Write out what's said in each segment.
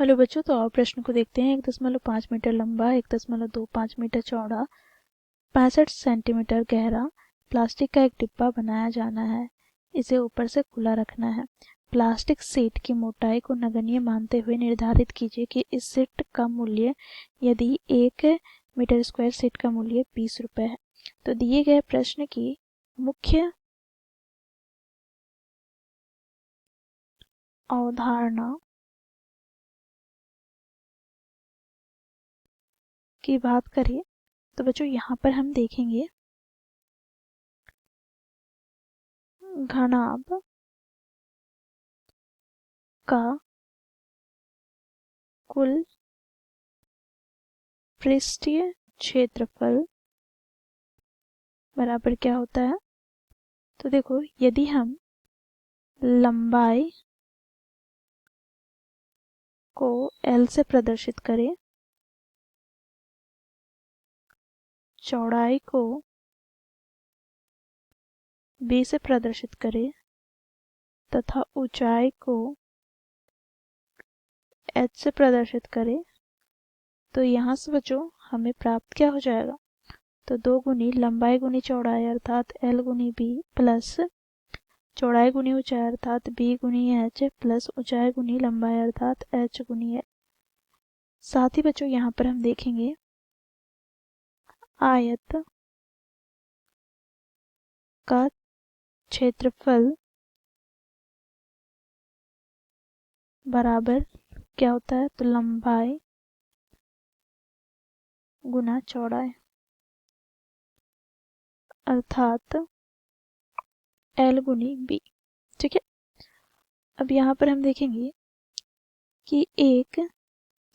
Hello बच्चों, तो और प्रश्न को देखते हैं। 1.5 मीटर लंबा, 1.25 मीटर चौड़ा, 65 सेंटीमीटर गहरा प्लास्टिक का एक डिब्बा बनाया जाना है। इसे ऊपर से खुला रखना है। प्लास्टिक सीट की मोटाई को नगण्य मानते हुए निर्धारित कीजिए कि इस सीट का मूल्य, यदि 1 मीटर स्क्वायर सीट का मूल्य 20 रुपये है। तो दिए गए प्रश्न की मुख्य अवधारणा की बात करें तो बच्चों यहाँ पर हम देखेंगे घनाभ का कुल पृष्ठीय क्षेत्रफल बराबर क्या होता है। तो देखो, यदि हम लंबाई को L से प्रदर्शित करें, चौड़ाई को B से प्रदर्शित करें तथा ऊंचाई को H से प्रदर्शित करें, तो यहाँ से बच्चों हमें प्राप्त क्या हो जाएगा। तो 2 गुनी लंबाई गुनी चौड़ाई अर्थात L गुनी B प्लस चौड़ाई गुनी ऊंचाई अर्थात B गुनी H प्लस ऊंचाई गुनी लंबाई अर्थात H गुनी L। साथ ही बच्चों यहाँ पर हम देखेंगे आयत का क्षेत्रफल बराबर क्या होता है। तो लंबाई गुना चौड़ाई अर्थात L गुनी B। ठीक है। अब यहाँ पर हम देखेंगे कि 1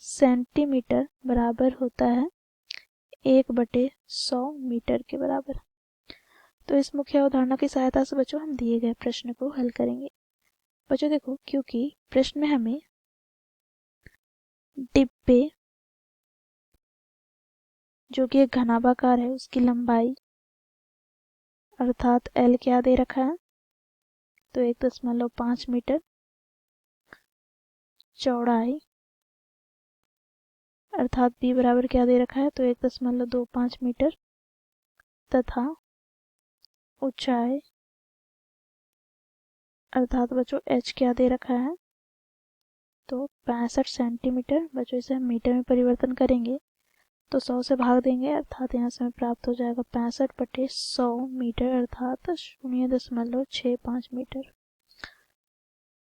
सेंटीमीटर बराबर होता है 1/100 मीटर के बराबर। तो इस मुख्य अवधारणा की सहायता से बच्चों हम दिए गए प्रश्न को हल करेंगे। बच्चों देखो, क्योंकि प्रश्न में हमें डिब्बे जो कि एक घनाभाकार है उसकी लंबाई अर्थात L क्या दे रखा है। तो 1.5 मीटर, चौड़ाई अर्थात B बराबर क्या दे रखा है। तो 1.25 मीटर तथा ऊंचाई अर्थात बच्चों H क्या दे रखा है। तो 65 सेंटीमीटर। बच्चों इसे हम मीटर में परिवर्तन करेंगे तो 100 से भाग देंगे अर्थात यहाँ से हमें प्राप्त हो जाएगा 65/100 मीटर अर्थात 0.65 मीटर।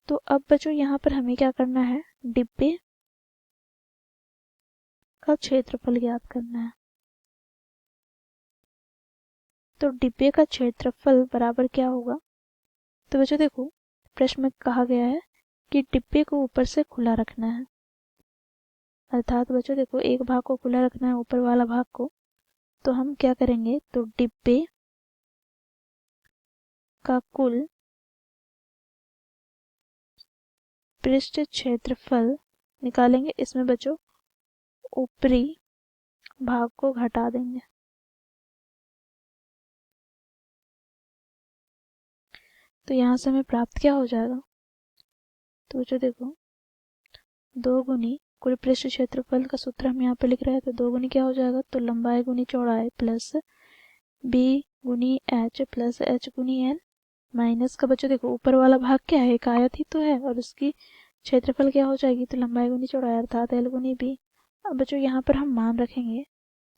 तो अब बच्चों यहाँ पर हमें क्या करना है, डिब्बे का क्षेत्रफल ज्ञात करना है। तो डिब्बे का क्षेत्रफल बराबर क्या होगा। तो बच्चों देखो, प्रश्न में कहा गया है कि डिब्बे को ऊपर से खुला रखना है अर्थात बच्चों देखो, एक भाग को खुला रखना है ऊपर वाला भाग को। तो हम क्या करेंगे, तो डिब्बे का कुल पृष्ठ क्षेत्रफल निकालेंगे। इसमें बच्चों ऊपरी भाग को घटा देंगे। तो यहाँ से हमें प्राप्त क्या हो जाएगा। तो बच्चों देखो, 2 गुनी कुल पृष्ठ क्षेत्रफल का सूत्र हम यहाँ पे लिख रहे हैं। तो 2 गुनी क्या हो जाएगा, तो लंबाई गुनी चौड़ाई प्लस B गुनी H प्लस H गुनी L माइनस का बच्चों देखो ऊपर वाला भाग क्या है, एक आयत ही तो है और उसकी क्षेत्रफल क्या हो जाएगी। तो लंबाई गुनी चौड़ाई अर्थात L गुनी B। अब बच्चों यहाँ पर हम मान रखेंगे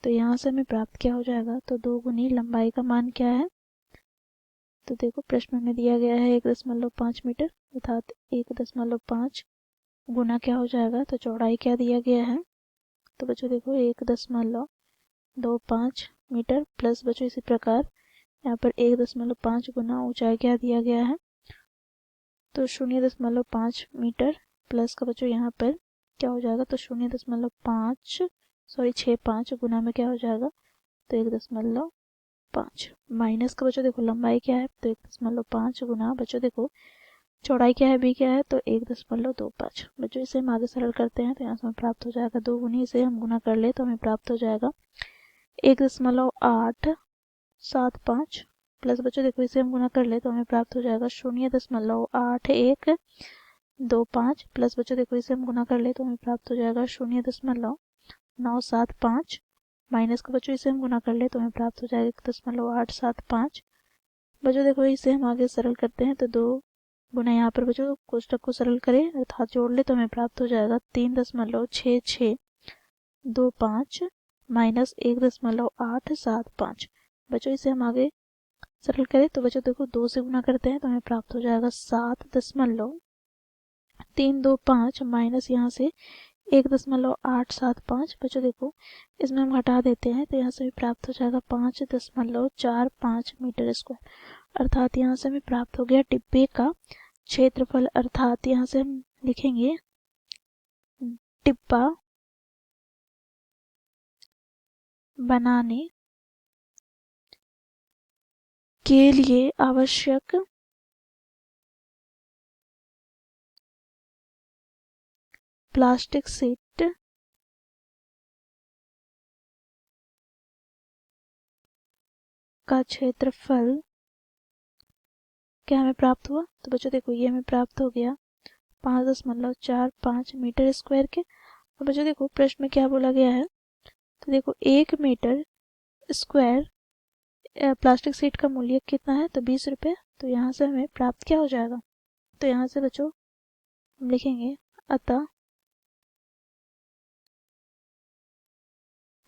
तो यहाँ से हमें प्राप्त क्या हो जाएगा। तो 2 गुनी लंबाई का मान क्या है। तो देखो प्रश्न में दिया गया है 1.5 मीटर अर्थात 1.5 गुना क्या हो जाएगा। तो चौड़ाई क्या दिया गया है। तो बच्चों देखो 1.25 मीटर प्लस बच्चों इसी प्रकार यहाँ पर 1.5 गुना ऊंचाई क्या दिया गया है। तो 0.5 मीटर प्लस का बच्चों यहाँ पर क्या हो जाएगा। तो 0.65 गुना में क्या हो जाएगा। तो 1.5 माइनस का बच्चों देखो लंबाई क्या है। तो 1.5 गुना बच्चों देखो चौड़ाई क्या है, B क्या है। तो 1.25 बच्चों इसे हम आगे सरल करते हैं तो यहाँ से हमें प्राप्त हो जाएगा 2 गुनी इसे हम गुना कर ले तो हमें प्राप्त हो जाएगा 1.875 प्लस बच्चों देखो इसे हम गुना कर ले तो हमें प्राप्त हो जाएगा 0.81 0.25 प्लस बच्चों देखो इसे हम गुना कर ले तो हमें प्राप्त हो जाएगा 0.975 माइनस का बच्चों इसे हम गुना कर ले तो हमें प्राप्त हो जाएगा 1.875। बच्चों देखो इसे हम आगे सरल करते हैं तो 2 गुना यहाँ पर बच्चों कोष्टक को सरल करें अर्थात जोड़ ले तो हमें प्राप्त हो जाएगा 3.6625 माइनस 1.875। बच्चों इसे हम आगे सरल करें तो बच्चों देखो 2 से गुना करते हैं तो हमें प्राप्त हो जाएगा 7.325 माइनस यहाँ से 1.875। बच्चों देखो इसमें हम घटा देते हैं तो यहाँ से भी प्राप्त हो जाएगा 5.45 मीटर स्क्वायर। अर्थात यहाँ से हमें प्राप्त हो गया डिब्बे का क्षेत्रफल। अर्थात यहाँ से हम लिखेंगे डिब्बा बनाने के लिए आवश्यक प्लास्टिक शीट का क्षेत्रफल क्या हमें प्राप्त हुआ। तो बच्चों देखो ये हमें प्राप्त हो गया 5.45 मीटर स्क्वायर के। और बच्चों देखो प्रश्न में क्या बोला गया है तो देखो 1 मीटर स्क्वायर प्लास्टिक शीट का मूल्य कितना है तो 20 रुपये। तो यहाँ से हमें प्राप्त क्या हो जाएगा तो यहाँ से बच्चों हम लिखेंगे अतः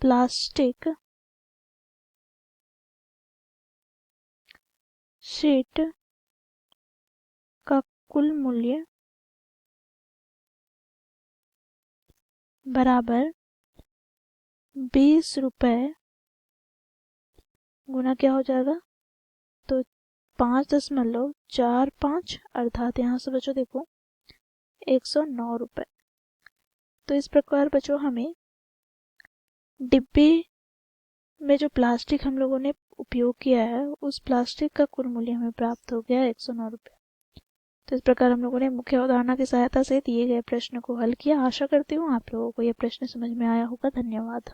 प्लास्टिक शीट का कुल मूल्य बराबर 20 रुपये गुना क्या हो जाएगा तो 5.45 अर्थात यहाँ से बच्चों देखो 109 रुपये। तो इस प्रकार बच्चों हमें डिब्बे में जो प्लास्टिक हम लोगों ने उपयोग किया है उस प्लास्टिक का कुल मूल्य हमें प्राप्त हो गया 109 रुपये। तो इस प्रकार हम लोगों ने मुख्य अवधारणा की सहायता से दिए गए प्रश्न को हल किया। आशा करती हूँ आप लोगों को यह प्रश्न समझ में आया होगा। धन्यवाद।